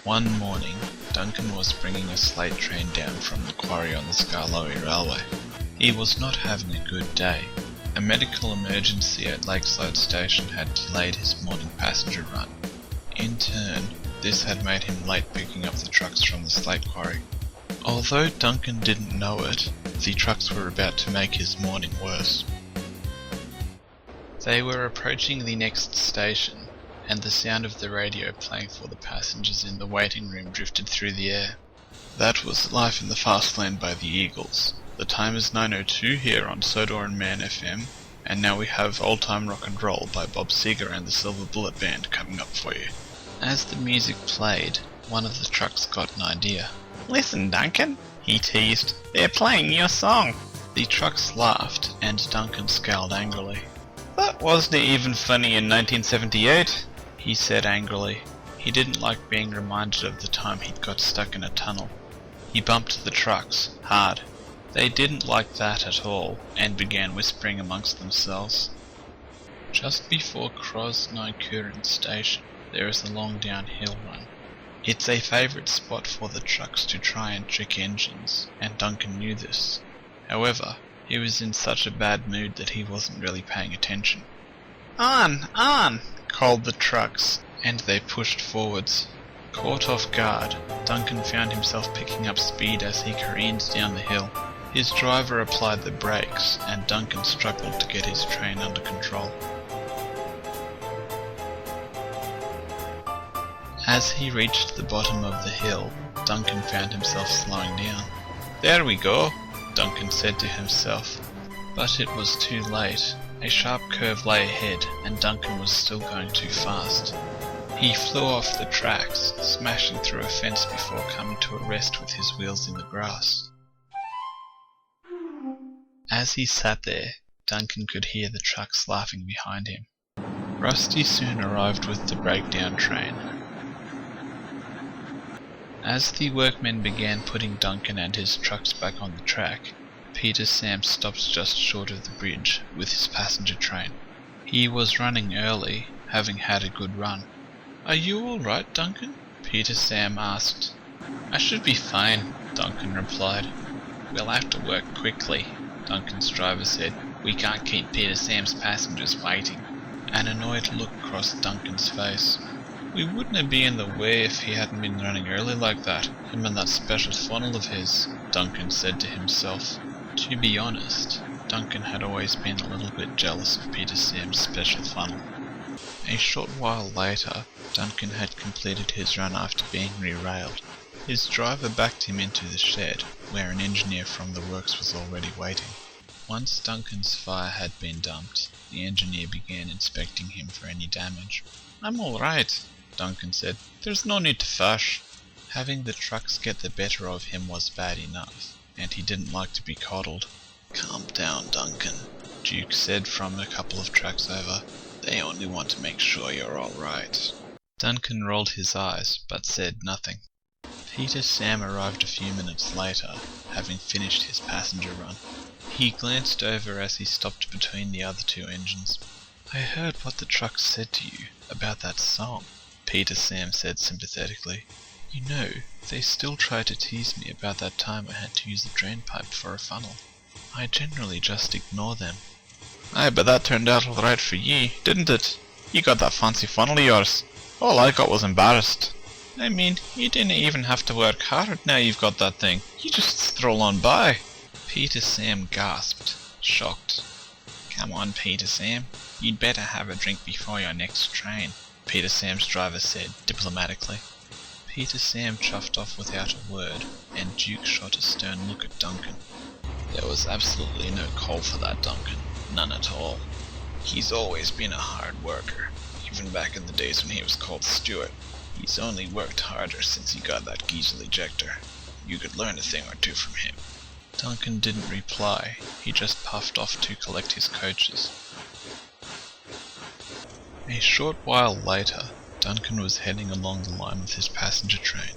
One morning, Duncan was bringing a slate train down from the quarry on the Skarloey Railway. He was not having a good day. A medical emergency at Lakeside Station had delayed his morning passenger run. In turn, this had made him late picking up the trucks from the slate quarry. Although Duncan didn't know it, the trucks were about to make his morning worse. They were approaching the next station, and the sound of the radio playing for the passengers in the waiting room drifted through the air. That was Life in the Fast Lane by the Eagles. The time is 9:02 here on Sodor and Man FM, and now we have Old Time Rock and Roll by Bob Seger and the Silver Bullet Band coming up for you. As the music played, one of the trucks got an idea. "Listen, Duncan," he teased, "they're playing your song." The trucks laughed, and Duncan scowled angrily. "That wasn't even funny in 1978, he said angrily. He didn't like being reminded of the time he'd got stuck in a tunnel. He bumped the trucks, hard. They didn't like that at all, and began whispering amongst themselves. Just before Krosny Station, there is a long downhill run. It's a favourite spot for the trucks to try and trick engines, and Duncan knew this. However, he was in such a bad mood that he wasn't really paying attention. "On! On!" called the trucks, and they pushed forwards. Caught off guard, Duncan found himself picking up speed as he careened down the hill. His driver applied the brakes, and Duncan struggled to get his train under control. As he reached the bottom of the hill, Duncan found himself slowing down. "There we go," Duncan said to himself. But it was too late. A sharp curve lay ahead, and Duncan was still going too fast. He flew off the tracks, smashing through a fence before coming to a rest with his wheels in the grass. As he sat there, Duncan could hear the trucks laughing behind him. Rusty soon arrived with the breakdown train. As the workmen began putting Duncan and his trucks back on the track, Peter Sam stopped just short of the bridge with his passenger train. He was running early, having had a good run. "Are you all right, Duncan?" Peter Sam asked. "I should be fine," Duncan replied. "We'll have to work quickly," Duncan's driver said. "We can't keep Peter Sam's passengers waiting." An annoyed look crossed Duncan's face. "We wouldn't have been in the way if he hadn't been running early like that, him and that special funnel of his," Duncan said to himself. To be honest, Duncan had always been a little bit jealous of Peter Sam's special funnel. A short while later, Duncan had completed his run after being derailed. His driver backed him into the shed, where an engineer from the works was already waiting. Once Duncan's fire had been dumped, the engineer began inspecting him for any damage. "I'm all right," Duncan said. "There's no need to fuss." Having the trucks get the better of him was bad enough, and he didn't like to be coddled. "Calm down, Duncan," Duke said from a couple of tracks over. "They only want to make sure you're all right." Duncan rolled his eyes, but said nothing. Peter Sam arrived a few minutes later, having finished his passenger run. He glanced over as he stopped between the other two engines. "I heard what the trucks said to you about that song," Peter Sam said sympathetically. "You know, they still try to tease me about that time I had to use a drain pipe for a funnel. I generally just ignore them." "Aye, but that turned out all right for ye, didn't it? You got that fancy funnel of yours. All I got was embarrassed. I mean, you didn't even have to work hard now you've got that thing. You just stroll on by." Peter Sam gasped, shocked. "Come on, Peter Sam. You'd better have a drink before your next train," Peter Sam's driver said diplomatically. Peter Sam chuffed off without a word, and Duke shot a stern look at Duncan. "There was absolutely no call for that, Duncan. None at all. He's always been a hard worker, even back in the days when he was called Stuart. He's only worked harder since he got that diesel ejector. You could learn a thing or two from him." Duncan didn't reply. He just puffed off to collect his coaches. A short while later, Duncan was heading along the line with his passenger train.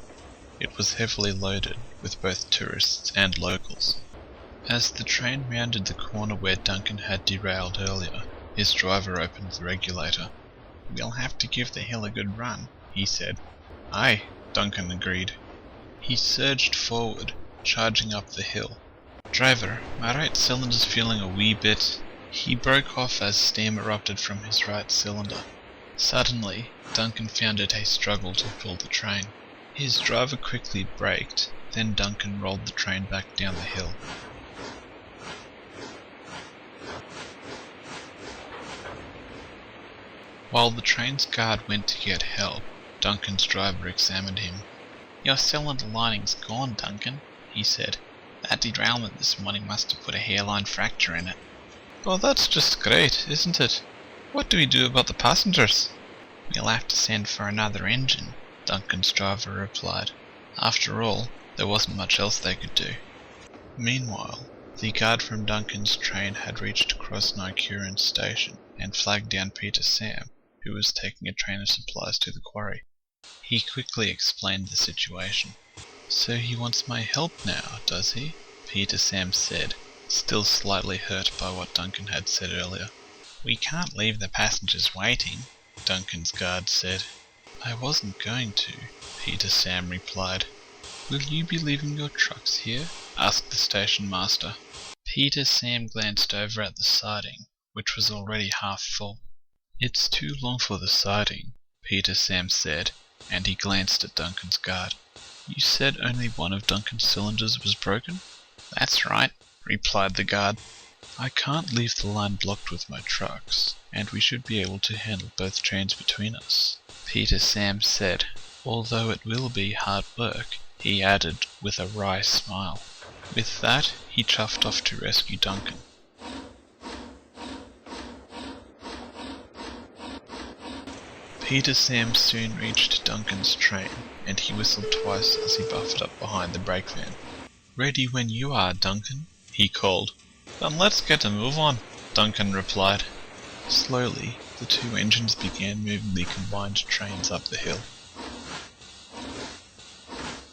It was heavily loaded, with both tourists and locals. As the train rounded the corner where Duncan had derailed earlier, his driver opened the regulator. "We'll have to give the hill a good run," he said. "Aye," Duncan agreed. He surged forward, charging up the hill. "Driver, my right cylinder's feeling a wee bit..." He broke off as steam erupted from his right cylinder. Suddenly, Duncan found it a struggle to pull the train. His driver quickly braked, then Duncan rolled the train back down the hill. While the train's guard went to get help, Duncan's driver examined him. "Your cylinder lining's gone, Duncan," he said. "That derailment this morning must have put a hairline fracture in it." "Well, that's just great, isn't it? What do we do about the passengers?" "We'll have to send for another engine," Duncan's driver replied. After all, there wasn't much else they could do. Meanwhile, the guard from Duncan's train had reached Krasnoye station and flagged down Peter Sam, who was taking a train of supplies to the quarry. He quickly explained the situation. "So he wants my help now, does he?" Peter Sam said, still slightly hurt by what Duncan had said earlier. "We can't leave the passengers waiting," Duncan's guard said. "I wasn't going to," Peter Sam replied. "Will you be leaving your trucks here?" asked the station master. Peter Sam glanced over at the siding, which was already half full. "It's too long for the siding," Peter Sam said, and he glanced at Duncan's guard. "You said only one of Duncan's cylinders was broken?" "That's right," replied the guard. "I can't leave the line blocked with my trucks, and we should be able to handle both trains between us," Peter Sam said. "Although it will be hard work," he added with a wry smile. With that, he chuffed off to rescue Duncan. Peter Sam soon reached Duncan's train, and he whistled twice as he buffed up behind the brake van. "Ready when you are, Duncan," he called. "Then let's get a move on," Duncan replied. Slowly, the two engines began moving the combined trains up the hill.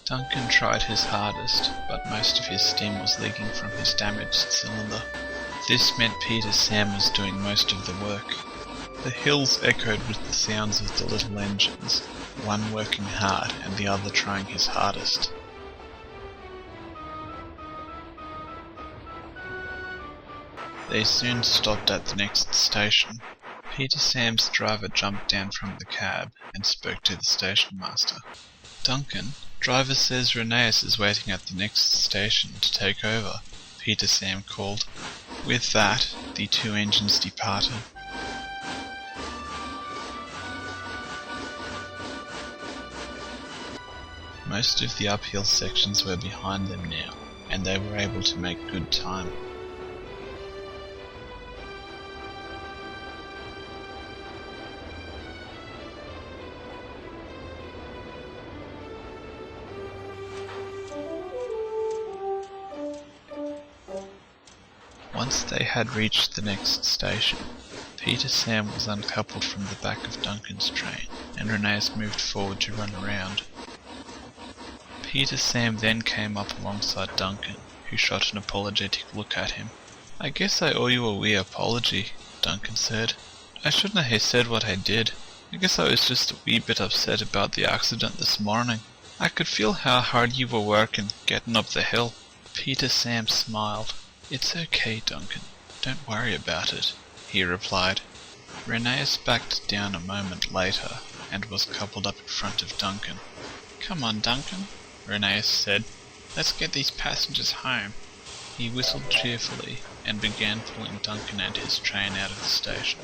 Duncan tried his hardest, but most of his steam was leaking from his damaged cylinder. This meant Peter Sam was doing most of the work. The hills echoed with the sounds of the little engines, one working hard and the other trying his hardest. They soon stopped at the next station. Peter Sam's driver jumped down from the cab and spoke to the station master. "Duncan, driver says Renaeus is waiting at the next station to take over," Peter Sam called. With that, the two engines departed. Most of the uphill sections were behind them now, and they were able to make good time. Once they had reached the next station, Peter Sam was uncoupled from the back of Duncan's train, and Renaeus moved forward to run around. Peter Sam then came up alongside Duncan, who shot an apologetic look at him. "I guess I owe you a wee apology," Duncan said. "I shouldn't have said what I did. I guess I was just a wee bit upset about the accident this morning. I could feel how hard you were working, getting up the hill." Peter Sam smiled. "It's okay, Duncan. Don't worry about it," he replied. Renaeus backed down a moment later, and was coupled up in front of Duncan. "Come on, Duncan," Renaeus said. "Let's get these passengers home." He whistled cheerfully and began pulling Duncan and his train out of the station.